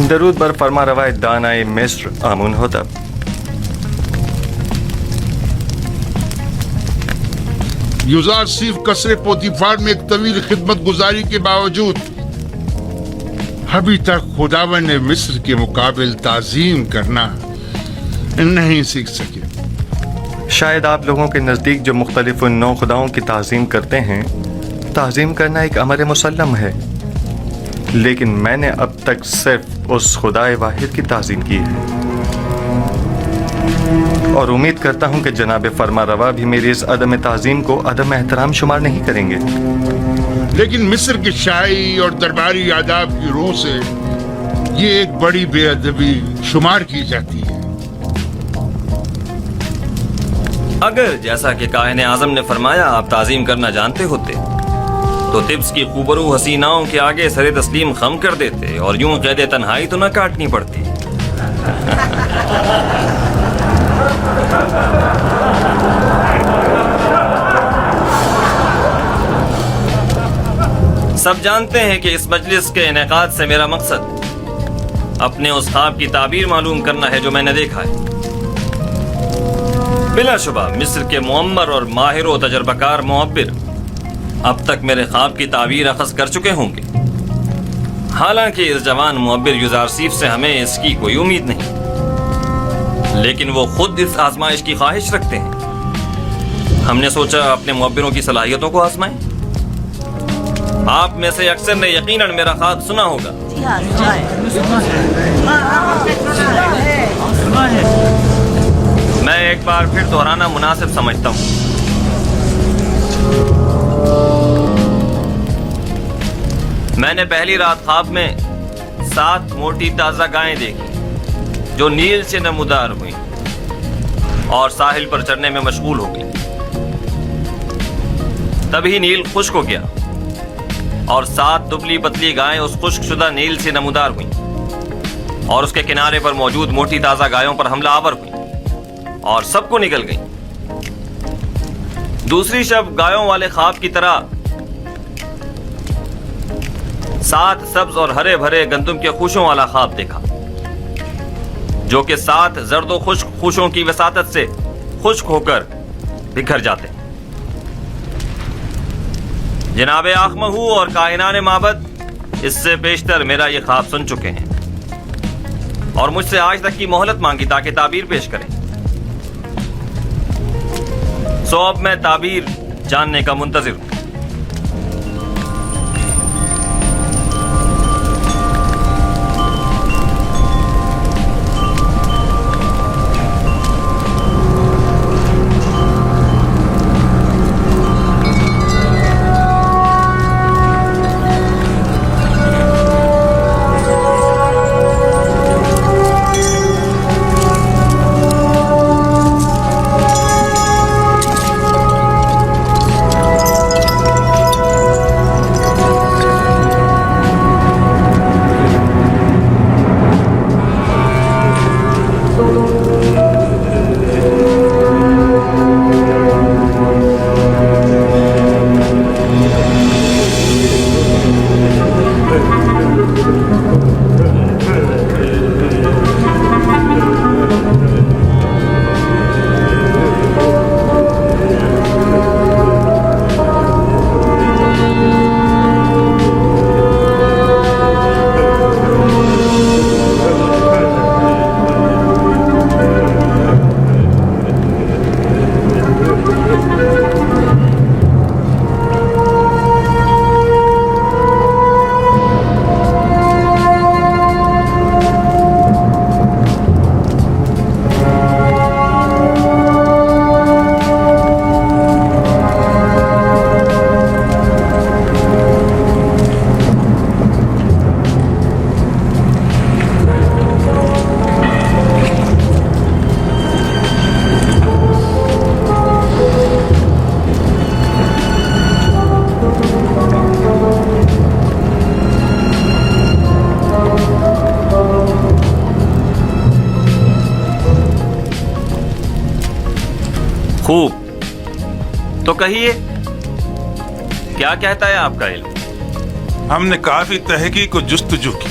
درود بر فرما روای دانای مصر آمون ہوتب. یوزارسیف قصر پوتیفار میں ایک طویل خدمت گزاری کے باوجود ابھی تک خداوند مصر کے مقابل تعظیم کرنا نہیں سیکھ سکے. شاید آپ لوگوں کے نزدیک جو مختلف نو خداؤں کی تعظیم کرتے ہیں، تعظیم کرنا ایک امر مسلم ہے، لیکن میں نے اب تک صرف اس خدائے واحد کی تعظیم کی ہے، اور امید کرتا ہوں کہ جناب فرما روا بھی میری اس عدم تعظیم کو عدم احترام شمار نہیں کریں گے. لیکن مصر کے شاہی اور درباری آداب کی روح سے یہ ایک بڑی بے ادبی شمار کی جاتی ہے. اگر جیسا کہ کاہن اعظم نے فرمایا آپ تعظیم کرنا جانتے ہوتے تو طبس کی خوبرو حسیناؤں کے آگے سر تسلیم خم کر دیتے اور یوں قید تنہائی تو نہ کاٹنی پڑتی. سب جانتے ہیں کہ اس مجلس کے انعقاد سے میرا مقصد اپنے اس خواب کی تعبیر معلوم کرنا ہے جو میں نے دیکھا ہے. بلا شبہ مصر کے معمر اور ماہر و تجربہ کار معبر اب تک میرے خواب کی تعبیر اخذ کر چکے ہوں گے، حالانکہ اس جوان معبر یوزارسیف سے ہمیں اس کی کوئی امید نہیں، لیکن وہ خود اس آزمائش کی خواہش رکھتے ہیں. ہم نے سوچا اپنے معبروں کی صلاحیتوں کو آزمائیں. آپ میں سے اکثر نے یقیناً میرا خواب سنا ہوگا. میں ایک بار پھر دہرانا مناسب سمجھتا ہوں. میں نے پہلی رات خواب میں 7 موٹی تازہ گائیں دیکھی جو نیل سے نمودار ہوئی اور ساحل پر چرنے میں مشغول ہو گئی. تبھی نیل خشک ہو گیا اور 7 دبلی پتلی گائیں اس خشک شدہ نیل سے نمودار ہوئیں اور اس کے کنارے پر موجود موٹی تازہ گایوں پر حملہ آور ہوئیں اور سب کو نگل گئیں. دوسری شب گایوں والے خواب کی طرح 7 سبز اور ہرے بھرے گندم کے خوشوں والا خواب دیکھا جو کہ 7 زرد و خشک خوشوں کی وساطت سے خشک ہو کر بکھر جاتے ہیں. جناب آخمہو اور کاہنان معبد اس سے بیشتر میرا یہ خواب سن چکے ہیں اور مجھ سے آج تک کی مہلت مانگی تاکہ تعبیر پیش کریں. سو اب میں تعبیر جاننے کا منتظر ہوں. خوب، تو کہیے کیا کہتا ہے آپ کا علم؟ ہم نے کافی تحقیق و جستجو کی،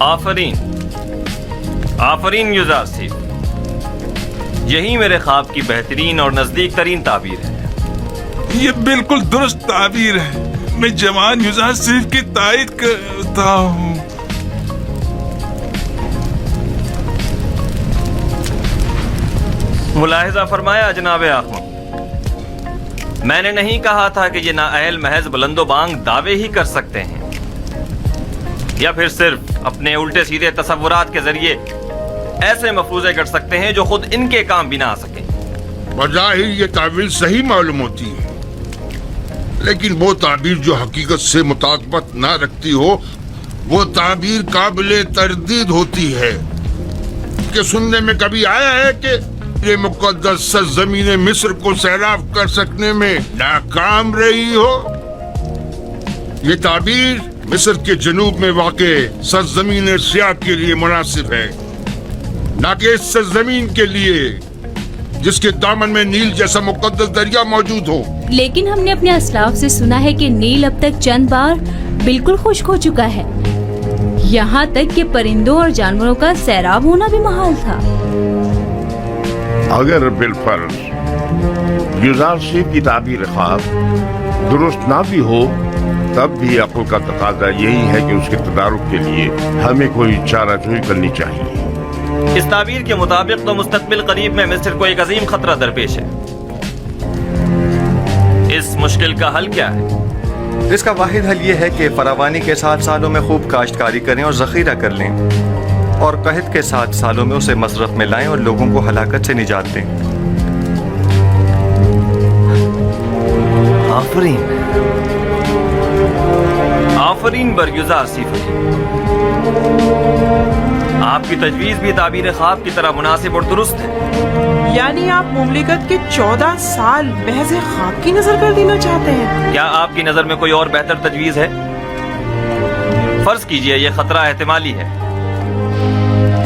آفرین یوزار سیف، یہی میرے خواب کی بہترین اور نزدیک ترین تعبیر ہے۔ یہ بالکل درست تعبیر ہے، میں جوان یوزار سیف کی تائید کرتا ہوں۔ ملاحظہ فرمایا جناب آخم، میں نے نہیں کہا تھا کہ یہ نااہل محض بلند و بانگ دعوے ہی کر سکتے ہیں یا پھر صرف اپنے الٹے سیدھے تصورات کے ذریعے ایسے مفروضے کر سکتے ہیں جو خود ان کے کام بھی نہ آ سکیں۔ بظاہر یہ تعبیر صحیح معلوم ہوتی ہے، لیکن وہ تعبیر جو حقیقت سے مطابقت نہ رکھتی ہو وہ تعبیر قابل تردید ہوتی ہے۔ کہ سننے میں کبھی آیا ہے کہ یہ مقدس سرزمین مصر کو سیراب کر سکنے میں ناکام رہی ہو؟ یہ تعبیر مصر کے جنوب میں واقع سرزمین سیاہ کے لیے مناسب ہے، نہ کہ اس سرزمین کے لیے جس کے دامن میں نیل جیسا مقدس دریا موجود ہو۔ لیکن ہم نے اپنے اسلاف سے سنا ہے کہ نیل اب تک چند بار بالکل خشک ہو چکا ہے، یہاں تک کہ پرندوں اور جانوروں کا سیراب ہونا بھی محال تھا۔ اگر بالفرض یوزار سیف کی تعبیر خواب درست نہ بھی ہو، تب بھی عقل کا تقاضا یہی ہے کہ اس کے تدارک کے لیے ہمیں کوئی چارہ جوئی کرنی چاہیے۔ اس تعبیر کے مطابق تو مستقبل قریب میں مصر کو ایک عظیم خطرہ درپیش ہے۔ اس مشکل کا حل کیا ہے؟ اس کا واحد حل یہ ہے کہ فراوانی کے 7 سالوں میں خوب کاشتکاری کریں اور ذخیرہ کر لیں، اور قحط کے 7 سالوں میں اسے مصرف میں لائیں اور لوگوں کو ہلاکت سے نجات دیں۔ آفرین بر یوزار سیف، آپ کی تجویز بھی تعبیر خواب کی طرح مناسب اور درست ہے۔ یعنی آپ مملکت کے 14 سال محض خواب کی نظر کر دینا چاہتے ہیں؟ کیا آپ کی نظر میں کوئی اور بہتر تجویز ہے؟ فرض کیجئے یہ خطرہ احتمالی ہے،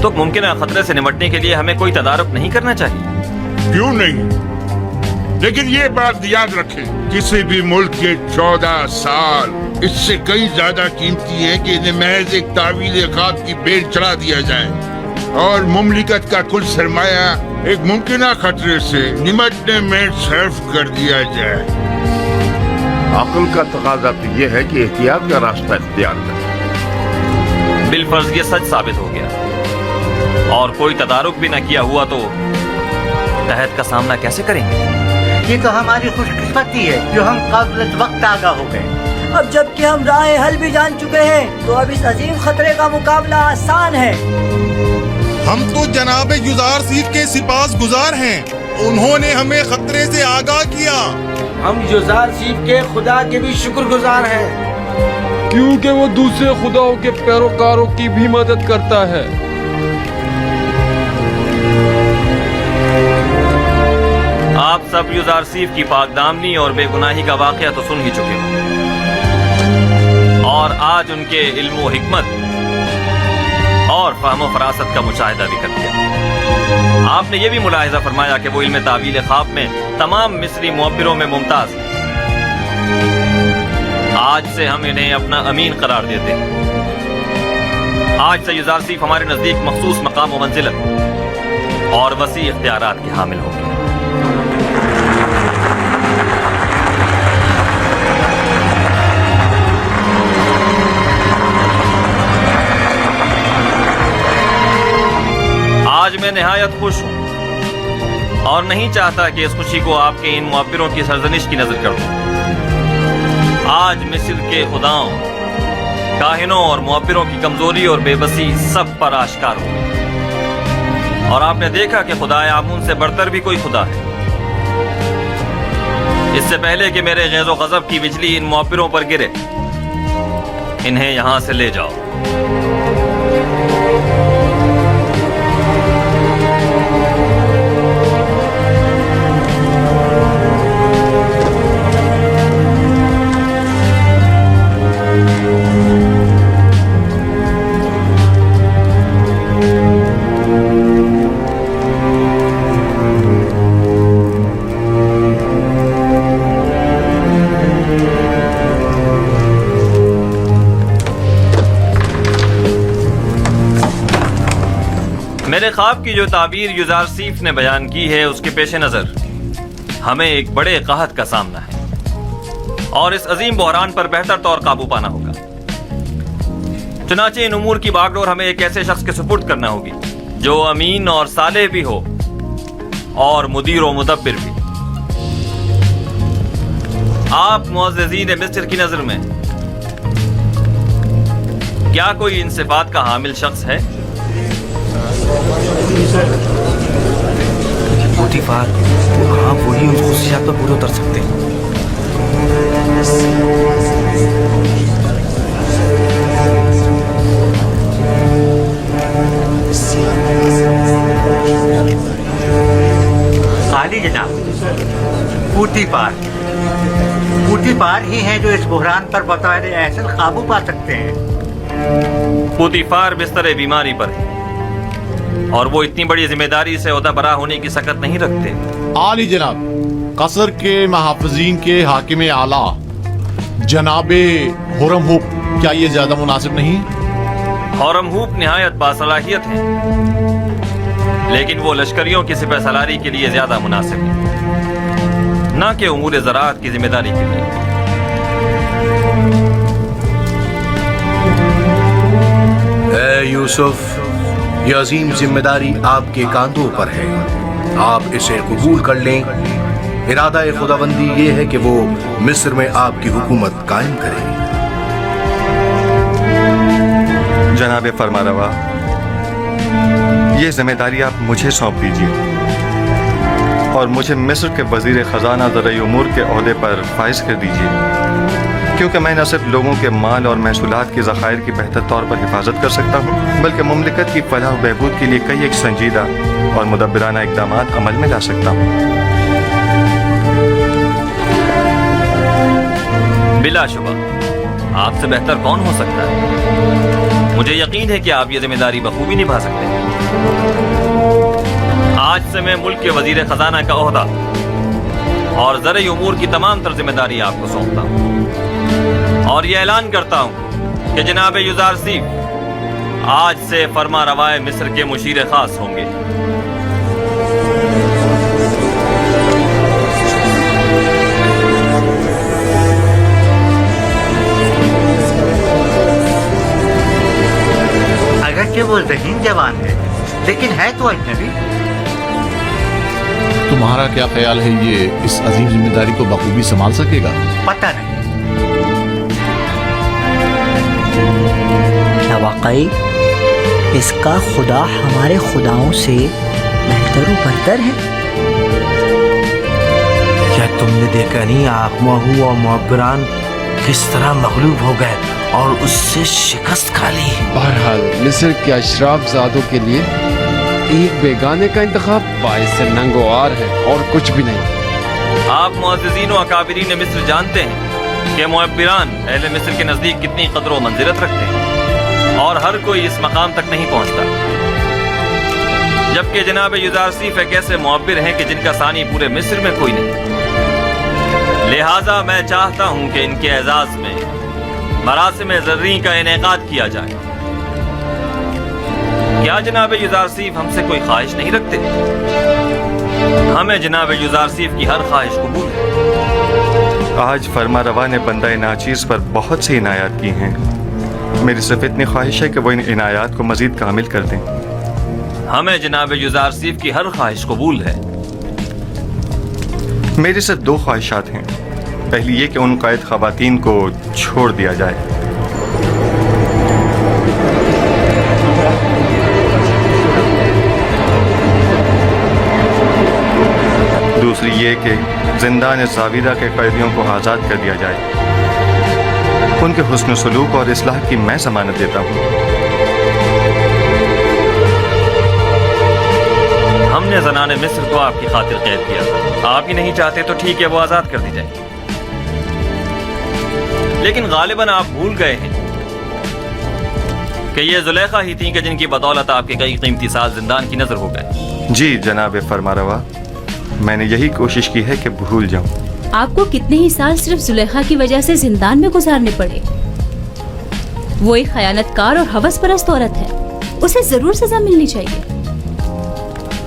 تو ممکنہ خطرے سے نمٹنے کے لیے ہمیں کوئی تدارک نہیں کرنا چاہیے؟ کیوں نہیں؟ لیکن یہ بات یاد رکھیں، کسی بھی ملک کے 14 سال اس سے کئی زیادہ قیمتی ہے کہ انہیں محض ایک تعویل خواب کی بیل چڑھا دیا جائے اور مملکت کا کل سرمایہ ایک ممکنہ خطرے سے نمٹنے میں صرف کر دیا جائے۔ عقل کا تقاضا تو یہ ہے کہ احتیاط کا راستہ اختیار کریں۔ بالفرض یہ سچ ثابت ہو گیا اور کوئی تدارک بھی نہ کیا ہوا تو قحط کا سامنا کیسے کریں گے؟ یہ تو ہماری خوش قسمتی ہے جو ہم قابل وقت آگاہ ہو گئے۔ اب جب کہ ہم راہ حل بھی جان چکے ہیں تو اب اس عظیم خطرے کا مقابلہ آسان ہے۔ ہم تو جناب یوزار سیف کے سپاس گزار ہیں، انہوں نے ہمیں خطرے سے آگاہ کیا۔ ہم یوزار سیف کے خدا کے بھی شکر گزار ہیں، کیونکہ وہ دوسرے خداؤں کے پیروکاروں کی بھی مدد کرتا ہے۔ آپ سب یوزار سیف کی پاک دامنی اور بے گناہی کا واقعہ تو سن ہی چکے ہو، اور آج ان کے علم و حکمت اور فہم و فراست کا مشاہدہ بھی کر لیا۔ آپ نے یہ بھی ملاحظہ فرمایا کہ وہ علم تعبیر خواب میں تمام مصری معبروں میں ممتاز ہیں۔ آج سے ہم انہیں اپنا امین قرار دیتے ہیں۔ آج سے یوزار سیف ہمارے نزدیک مخصوص مقام و منزلت اور وسیع اختیارات کے حامل ہوں گے۔ آج میں نہایت خوش ہوں اور نہیں چاہتا کہ اس خوشی کو آپ کے ان معبروں کی سرزنش کی نظر کر دوں۔ آج مصر کے خداؤں، کاہنوں اور معبروں کی کمزوری اور بے بسی سب پر آشکار ہو گئی، اور آپ نے دیکھا کہ خدا آمون سے بڑھتر بھی کوئی خدا ہے۔ اس سے پہلے کہ میرے غیظ و غضب کی بجلی ان معبروں پر گرے، انہیں یہاں سے لے جاؤ۔ میرے خواب کی جو تعبیر یوزارسیف نے بیان کی ہے اس کے پیش نظر ہمیں ایک بڑے قحط کا سامنا ہے اور اس عظیم بحران پر بہتر طور قابو پانا ہوگا. چنانچہ ان امور کی باغ ڈور ہمیں ایک ایسے شخص کے سپرد کرنا ہوگی جو امین اور صالح بھی ہو اور مدیر و مدبر بھی. آپ معززین مصر کی نظر میں کیا کوئی ان صفات کا حامل شخص ہے؟ پوتیفار، ہاں وہی ان خصوصیات پر پورے اتر سکتے ہیں. عالی جناب، پوتیفار ہی ہیں جو اس بحران پر بطور احسن قابو پا سکتے ہیں. پوتیفار بستر بیماری پر ہے اور وہ اتنی بڑی ذمہ داری سے عہدہ برا ہونے کی سکت نہیں رکھتے. عالی جناب، قصر کے محافظین کے حاکم اعلیٰ جناب ہورم ہوپ، کیا یہ زیادہ مناسب نہیں؟ ہورم ہوپ نہایت باصلاحیت ہیں لیکن وہ لشکریوں کی سپہ سالاری کے لیے زیادہ مناسب ہیں، نہ کہ امور زراعت کی ذمہ داری کے لیے. اے یوسف، یہ عظیم ذمہ داری آپ کے کاندھوں پر ہے، آپ اسے قبول کر لیں. ارادہ خداوندی یہ ہے کہ وہ مصر میں آپ کی حکومت قائم کرے. جناب فرمانروا، یہ ذمہ داری آپ مجھے سونپ دیجیے اور مجھے مصر کے وزیر خزانہ زرعی امور کے عہدے پر فائز کر دیجیے، کیونکہ میں نہ صرف لوگوں کے مال اور محصولات کے ذخائر کی بہتر طور پر حفاظت کر سکتا ہوں بلکہ مملکت کی فلاح و بہبود کے لیے کئی ایک سنجیدہ اور مدبرانہ اقدامات عمل میں لا سکتا ہوں. بلا شبہ آپ سے بہتر کون ہو سکتا ہے؟ مجھے یقین ہے کہ آپ یہ ذمہ داری بخوبی نبھا سکتے ہیں. آج سے میں ملک کے وزیر خزانہ کا عہدہ اور زرعی امور کی تمام تر ذمہ داری آپ کو سونپتا ہوں اور یہ اعلان کرتا ہوں کہ جناب یوزارسیف آج سے فرما روائے مصر کے مشیر خاص ہوں گے. اگرچہ وہ ذہین جوان ہے لیکن ہے تو اجنبی. تمہارا کیا خیال ہے، یہ اس عظیم ذمہ داری کو بخوبی سنبھال سکے گا؟ پتہ نہیں. کیا واقعی اس کا خدا ہمارے خداؤں سے بہتر و برتر ہے؟ کیا تم نے دیکھا نہیں آخماہو اور معبران کس طرح مغلوب ہو گئے اور اس سے شکست کھا لی؟ بہرحال مصر کے اشراف زادوں کے لیے ایک بیگانے کا انتخاب باعث ننگ و عار ہے اور کچھ بھی نہیں. آپ معززین و اکابرین مصر جانتے ہیں کہ معبران اہل مصر کے نزدیک کتنی قدر و منزلت رکھتے ہیں اور ہر کوئی اس مقام تک نہیں پہنچتا، جبکہ جناب یوزارسیف ایک ایسے معبر ہیں کہ جن کا ثانی پورے مصر میں کوئی نہیں. لہٰذا میں چاہتا ہوں کہ ان کے اعزاز میں مراسم زرعی کا انعقاد کیا جائے. کیا جناب یوزارسیف ہم سے کوئی خواہش نہیں رکھتے؟ ہمیں جناب یوزارسیف کی ہر خواہش قبول ہے. آج فرما روا نے بندہ ناچیز پر بہت سی عنایات کی ہیں. میری صرف اتنی خواہش ہے کہ وہ ان عنایات کو مزید کامل کر دیں. ہمیں جناب یوزارسیف کی ہر خواہش قبول ہے. میری صرف دو خواہشات ہیں. پہلی یہ کہ ان قائد خواتین کو چھوڑ دیا جائے. دوسری یہ کہ زندان زاویدہ کے قیدیوں کو آزاد کر دیا جائے. ان کے حسن سلوک اور اصلاح کی میں ضمانت دیتا ہوں. ہم نے زنان مصر کو آپ کی خاطر قید کیا تھا. آپ ہی نہیں چاہتے تو ٹھیک ہے، وہ آزاد کر دی جائے. لیکن غالباً آپ بھول گئے ہیں کہ یہ زلیخا ہی تھیں کہ جن کی بدولت آپ کے کئی قیمتی سال زندان کی نظر ہو گئے. جی جناب فرمانروا، میں نے یہی کوشش کی ہے کہ بھول جاؤں. آپ کو کتنے ہی سال صرف زلیخا کی وجہ سے زندان میں گزارنے پڑے. وہ ایک خیانت کار اور ہوس پرست عورت ہے، اسے ضرور سزا ملنی چاہیے.